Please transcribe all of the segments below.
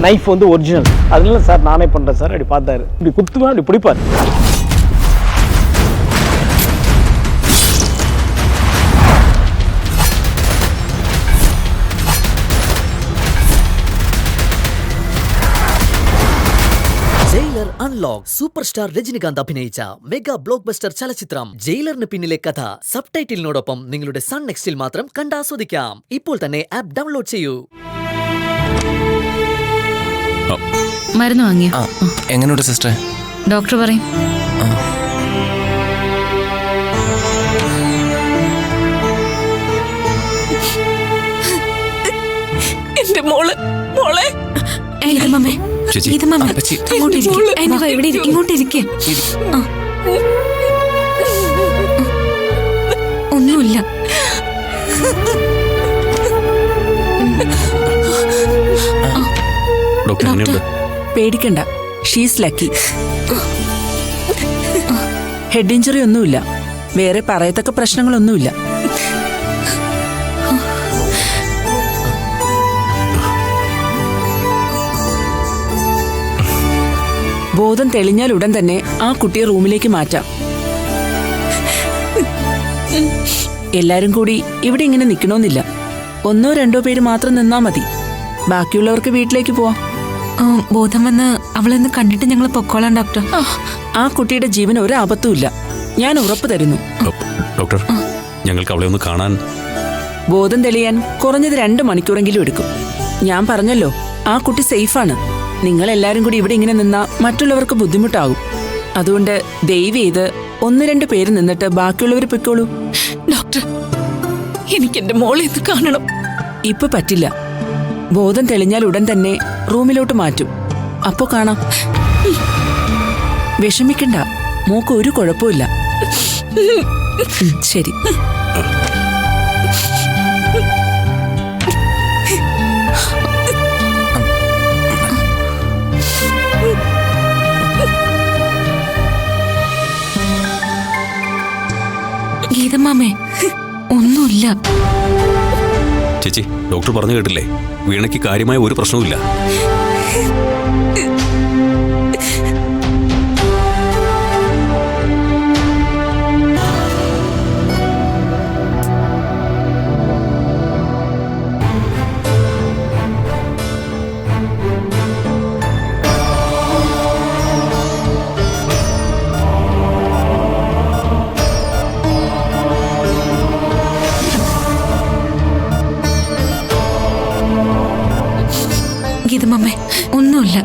Knife வந்து original. அதனால sir நானே பண்ணுறேன் சார். அப்படி பார்த்தாரு, இப்படி குத்துவேன், அப்படி பிடிப்பார். Jailer unlock super star Rajinikanth അഭിനയിച്ച മെഗാ ബ്ലോക്ക് ബസ്റ്റർ ചലച്ചിത്രം ജയിലറിന് പിന്നിലെ കഥ സബ്ടൈറ്റിലിനോടൊപ്പം നിങ്ങളുടെ സൺ നെക്സ്റ്റിൽ മാത്രം കണ്ടാസ്വദിക്കാം. ഇപ്പോൾ തന്നെ ആപ്പ് ഡൗൺലോഡ് ചെയ്യൂ. മരുന്ന് വാങ്ങിയോ? എങ്ങനെയുണ്ട് സിസ്റ്റർ? ഡോക്ടർ പറയും. എന്റെ മോളെ മോളെ ഒന്നുമില്ല. പേടിക്കണ്ട, ഷീസ് ലക്കി. ഹെഡ് ഇഞ്ചുറി ഒന്നുമില്ല, വേറെ പറയത്തക്ക പ്രശ്നങ്ങളൊന്നുമില്ല. ബോധം തെളിഞ്ഞാൽ ഉടൻ തന്നെ ആ കുട്ടിയെ റൂമിലേക്ക് മാറ്റാം. എല്ലാരും കൂടി ഇവിടെ ഇങ്ങനെ നിൽക്കണമെന്നില്ല. 1 or 2 പേര് മാത്രം നിന്നാ മതി. ബാക്കിയുള്ളവർക്ക് വീട്ടിലേക്ക് പോവാം. ബോധം വന്ന് അവളെന്ന് കണ്ടിട്ട് ഞങ്ങൾ പൊക്കോളാം ഡോക്ടർ. ആ കുട്ടിയുടെ ജീവൻ ഒരു ആപത്തുമില്ല, ഞാൻ ഉറപ്പ് തരുന്നു. ഡോക്ടർ, ഞങ്ങൾക്ക് അവളെ ഒന്ന് കാണാൻ. ബോധം തെളിയാൻ കുറഞ്ഞത് 2 മണിക്കൂറെങ്കിലും എടുക്കും. ഞാൻ പറഞ്ഞല്ലോ, ആ കുട്ടി സേഫാണ്. നിങ്ങൾ എല്ലാരും കൂടി ഇവിടെ ഇങ്ങനെ നിന്നാ മറ്റുള്ളവർക്ക് ബുദ്ധിമുട്ടാകും. അതുകൊണ്ട് ദയവ് ചെയ്ത് 1-2 പേര് നിന്നിട്ട് ബാക്കിയുള്ളവർ പൊയ്ക്കോളൂ. ഡോക്ടർ, എനിക്ക് എന്റെ മോളെ ഇത് കാണണം. ഇപ്പൊ പറ്റില്ല. ബോധം തെളിഞ്ഞാൽ ഉടൻ തന്നെ റൂമിലോട്ട് മാറ്റും. അപ്പോ കാണാം. വിഷമിക്കണ്ട, മോക്ക് ഒരു കുഴപ്പമില്ല. ശരി. ഗീതമാമേ, ഒന്നുമില്ല. ചേച്ചി, ഡോക്ടർ പറഞ്ഞു കേട്ടില്ലേ, വീണയ്ക്ക് കാര്യമായ ഒരു പ്രശ്നവുമില്ല. ഗീതമാമേ, ഒന്നുമില്ല.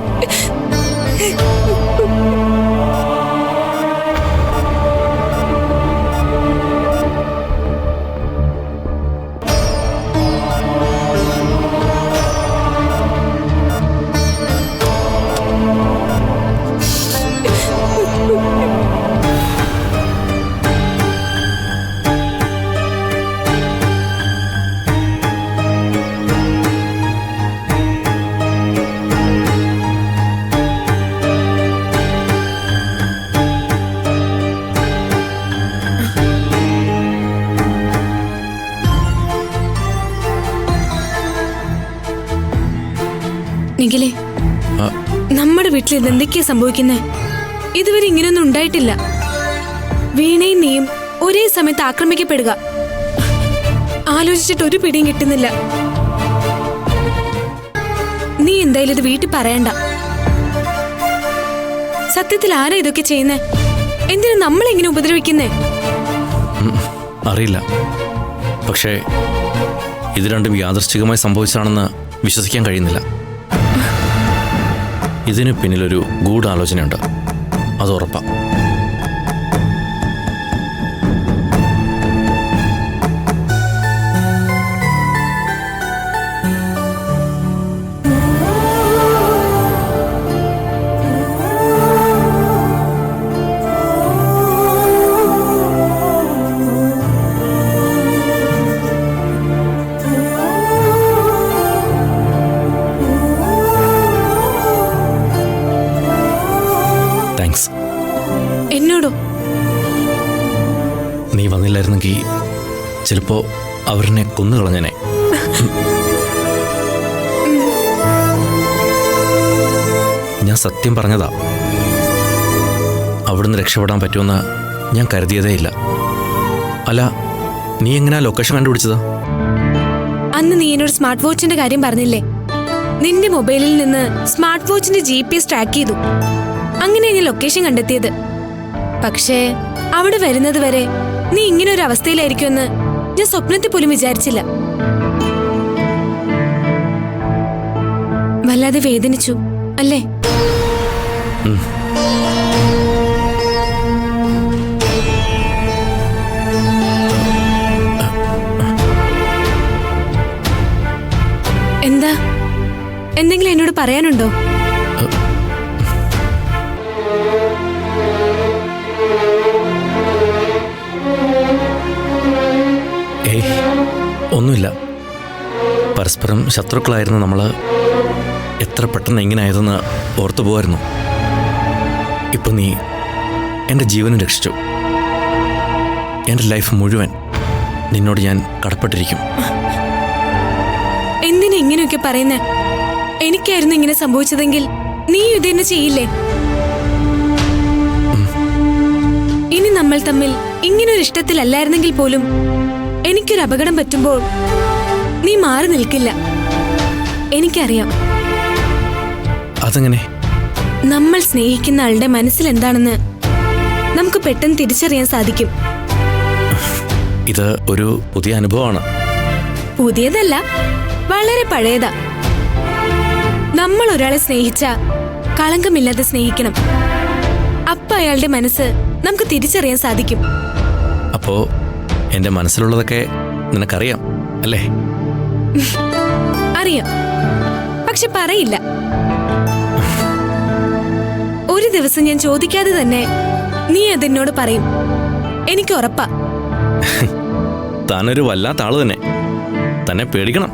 നിഖിലേ, നമ്മുടെ വീട്ടിൽ ഇതെന്തൊക്കെയാ സംഭവിക്കുന്നേ? ഇതുവരെ ഇങ്ങനെയൊന്നും ഉണ്ടായിട്ടില്ല. വീണയും നീയും ഒരേ സമയത്ത് ആക്രമിക്കപ്പെടുക, ആലോചിച്ചിട്ട് ഒരു പിടിയും കിട്ടുന്നില്ല. നീ എന്തായാലും ഇത് വീട്ടിൽ പറയണ്ട. സത്യത്തിൽ ആരാ ഇതൊക്കെ ചെയ്യുന്നേ? എന്തിനാ നമ്മളെങ്ങനെ ഉപദ്രവിക്കുന്നേ? അറിയില്ല, പക്ഷേ ഇത് രണ്ടും യാദൃശ്ചികമായി സംഭവിച്ചതാണെന്ന് വിശ്വസിക്കാൻ കഴിയുന്നില്ല. ഇതിന് പിന്നിലൊരു ഗൂഢാലോചനയുണ്ട്, അത് ഉറപ്പാ. എന്നോടോ? നീ വന്നില്ലായിരുന്നെങ്കിൽ ചിലപ്പോ അവരെന്നെ കൊന്നുകളഞ്ഞനെ. ഞാൻ സത്യം പറഞ്ഞതാ. അവിടുന്ന് രക്ഷപ്പെടാൻ പറ്റുമെന്ന് ഞാൻ കരുതിയതേ ഇല്ല. അല്ല, നീ എങ്ങനെയാ ലൊക്കേഷൻ കണ്ടുപിടിച്ചതാ? അന്ന് നീ എന്നോട് സ്മാർട്ട് വാച്ചിന്റെ കാര്യം പറഞ്ഞില്ലേ? നിന്റെ മൊബൈലിൽ നിന്ന് സ്മാർട്ട് വാച്ചിന്റെ GPS ട്രാക്ക് ചെയ്തു. അങ്ങനെ ഞാൻ ലൊക്കേഷൻ കണ്ടെത്തിയത്. പക്ഷേ അവിടെ വരുന്നത് വരെ നീ ഇങ്ങനെ ഒരു അവസ്ഥയിലായിരിക്കുമെന്ന് ഞാൻ സ്വപ്നത്തിൽ പോലും വിചാരിച്ചില്ല. വല്ലാതെ വേദനിച്ചു അല്ലേ? എന്താ, എന്തെങ്കിലും എന്നോട് പറയാനുണ്ടോ? ഏയ്, ഒന്നുമില്ല. പരസ്പരം ശത്രുക്കളായിരുന്ന നമ്മൾ എത്ര പെട്ടെന്ന് എങ്ങനെ ആയതെന്ന് ഓർത്തു പോകായിരുന്നു. ഇപ്പം നീ എൻ്റെ ജീവനും രക്ഷിച്ചു. എൻ്റെ ലൈഫ് മുഴുവൻ നിന്നോട് ഞാൻ കടപ്പെട്ടിരിക്കും. എന്തിനാ ഇങ്ങനെയൊക്കെ പറയുന്നേ? എനിക്കായിരുന്നു ഇങ്ങനെ സംഭവിച്ചതെങ്കിൽ നീ ഇത് തന്നെ ചെയ്യില്ലേ? ഇനി നമ്മൾ തമ്മിൽ ഇങ്ങനൊരു ഇഷ്ടത്തിലല്ലായിരുന്നെങ്കിൽ പോലും എനിക്കൊരു അപകടം പറ്റുമ്പോൾ നീ മാറി നിൽക്കില്ല. എനിക്കറിയാം. അതെങ്ങനെ? നമ്മൾ സ്നേഹിക്കുന്ന ആളുടെ മനസ്സിൽ എന്താണെന്ന് നമുക്ക് പെട്ടെന്ന് തിരിച്ചറിയാൻ സാധിക്കും. ഇത് ഒരു പുതിയ അനുഭവമാണ്. പുതിയതല്ല, വളരെ പഴയതാ. നമ്മൾ ഒരാളെ സ്നേഹിച്ച കളങ്കമില്ലാതെ സ്നേഹിക്കണം. അപ്പൊ അയാളുടെ മനസ്സ് നമുക്ക് തിരിച്ചറിയാൻ സാധിക്കും. അപ്പോ എൻ്റെ മനസ്സിലുള്ളതൊക്കെ നിനക്കറിയാം അല്ലേ? അറിയാം, പക്ഷെ പറയില്ല. ഒരു ദിവസം ഞാൻ ചോദിക്കാതെ തന്നെ നീ അതെന്നോട് പറയും. എനിക്ക് ഉറപ്പാ. താനൊരു വല്ലാത്ത ആള് തന്നെ. തന്നെ പേടിക്കണം.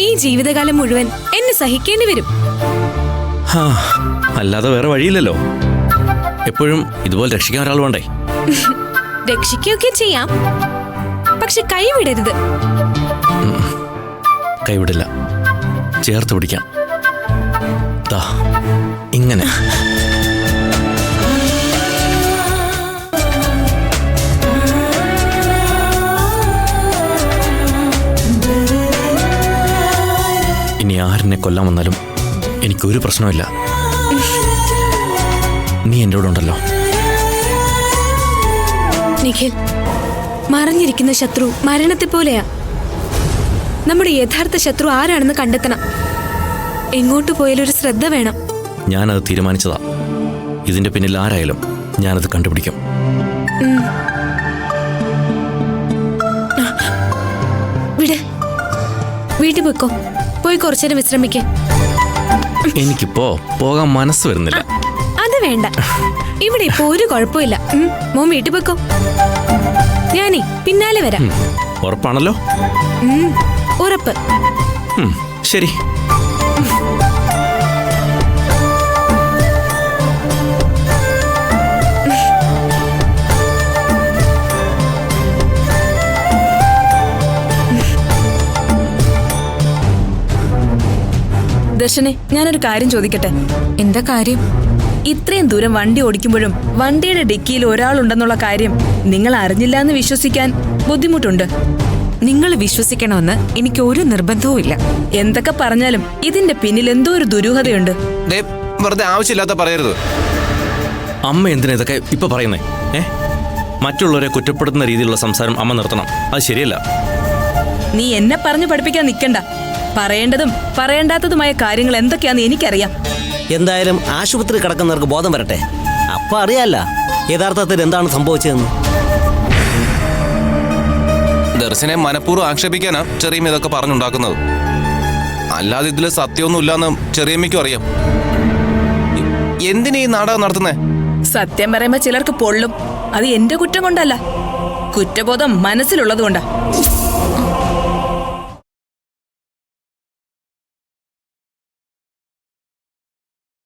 ഈ ജീവിതകാലം മുഴുവൻ എന്നെ സഹിക്കേണ്ടി വരും. അല്ലാതെ വേറെ വഴിയില്ലല്ലോ. എപ്പോഴും ഇതുപോലെ രക്ഷിക്കാൻ ഒരാൾ വേണ്ടേ? രക്ഷിക്കുകയൊക്കെ ചെയ്യാം, പക്ഷെ കൈവിടരുത്. കൈവിടില്ല. ചേർത്ത് പിടിക്കാം. ദാ ഇങ്ങനെ. ഇനി ആരെന്നെ കൊല്ലാൻ വന്നാലും എനിക്കൊരു പ്രശ്നമില്ല. നീ എൻ്റെ കൂടെ ഉണ്ടല്ലോ. നിഖിൽ, മറഞ്ഞിരിക്കുന്ന ശത്രു മരണത്തെ പോലെയാ. നമ്മുടെ യഥാർത്ഥ ശത്രു ആരാണെന്ന് കണ്ടെത്തണം. എങ്ങോട്ട് പോയാലൊരു ശ്രദ്ധ വേണം. ഞാനത് തീരുമാനിച്ചതാ. ഇതിന്റെ പിന്നിൽ ആരായാലും ഞാനത് കണ്ടുപിടിക്കും. വിട്, വീട്ടിൽ പോയിക്കോ. പോയി കുറച്ചേരം വിശ്രമിക്കേ. എനിക്കിപ്പോ പോകാൻ മനസ്സ് വരുന്നില്ല. അത് വേണ്ട, ഇവിടെ ഇപ്പൊ ഒരു കുഴപ്പമില്ല. മോൻ വീട്ടിൽ പോയിക്കോ. ഞാനേ പിന്നാലെ വരാം. ഉറപ്പാണല്ലോ? ഉറപ്പ്. ശരി. ദർശനെ, ഞാനൊരു കാര്യം ചോദിക്കട്ടെ? എന്താ കാര്യം? ഇത്രയും ദൂരം വണ്ടി ഓടിക്കുമ്പോഴും വണ്ടിയുടെ ഡിക്കിയിൽ ഒരാളുണ്ടെന്നുള്ള കാര്യം നിങ്ങൾ അറിഞ്ഞില്ല എന്ന് വിശ്വസിക്കാൻ ബുദ്ധിമുട്ടുണ്ട്. നിങ്ങൾ വിശ്വസിക്കണമെന്ന് എനിക്ക് ഒരു നിർബന്ധവും ഇല്ല. എന്തൊക്കെ പറഞ്ഞാലും ഇതിന്റെ പിന്നിൽ എന്തോ ഒരു ദുരൂഹതയുണ്ട്. വെറുതെ ആവശ്യമില്ലാത്ത പറയരുത്. അമ്മ എന്തിനാ ഇതൊക്കെ ഇപ്പൊ പറയുന്നേ? മറ്റുള്ളവരെ കുറ്റപ്പെടുത്തുന്ന രീതിയിലുള്ള സംസാരം അമ്മ നിർത്തണം. അത് ശരിയല്ല. നീ എന്നെ പറഞ്ഞു പഠിപ്പിക്കാൻ നിൽക്കണ്ട. പറയേണ്ടതും പറയേണ്ടാത്തതുമായ കാര്യങ്ങൾ എന്തൊക്കെയാന്ന് എനിക്കറിയാം. എന്തായാലും ആശുപത്രി കിടക്കുന്നവർക്ക് ബോധം വരട്ടെ. അപ്പൊ അറിയാല്ല യഥാർത്ഥത്തിൽ എന്താണ് സംഭവിച്ചതെന്ന്. ദർശനെ മനഃപൂർവ്വം ആക്ഷേപിക്കാനാ ചെറിയമ്മ ഇതൊക്കെ പറഞ്ഞുണ്ടാക്കുന്നത്. അല്ലാതെ ഇതിൽ സത്യമൊന്നുമില്ലാന്ന് ചെറിയമ്മയ്ക്കും അറിയാം. എന്തിനാ ഈ നാടകം നടത്തുന്നേ? സത്യം പറയുമ്പോ ചിലർക്ക് പൊള്ളും. അത് എന്റെ കുറ്റം കൊണ്ടല്ല, കുറ്റബോധം മനസ്സിലുള്ളത് കൊണ്ടാ.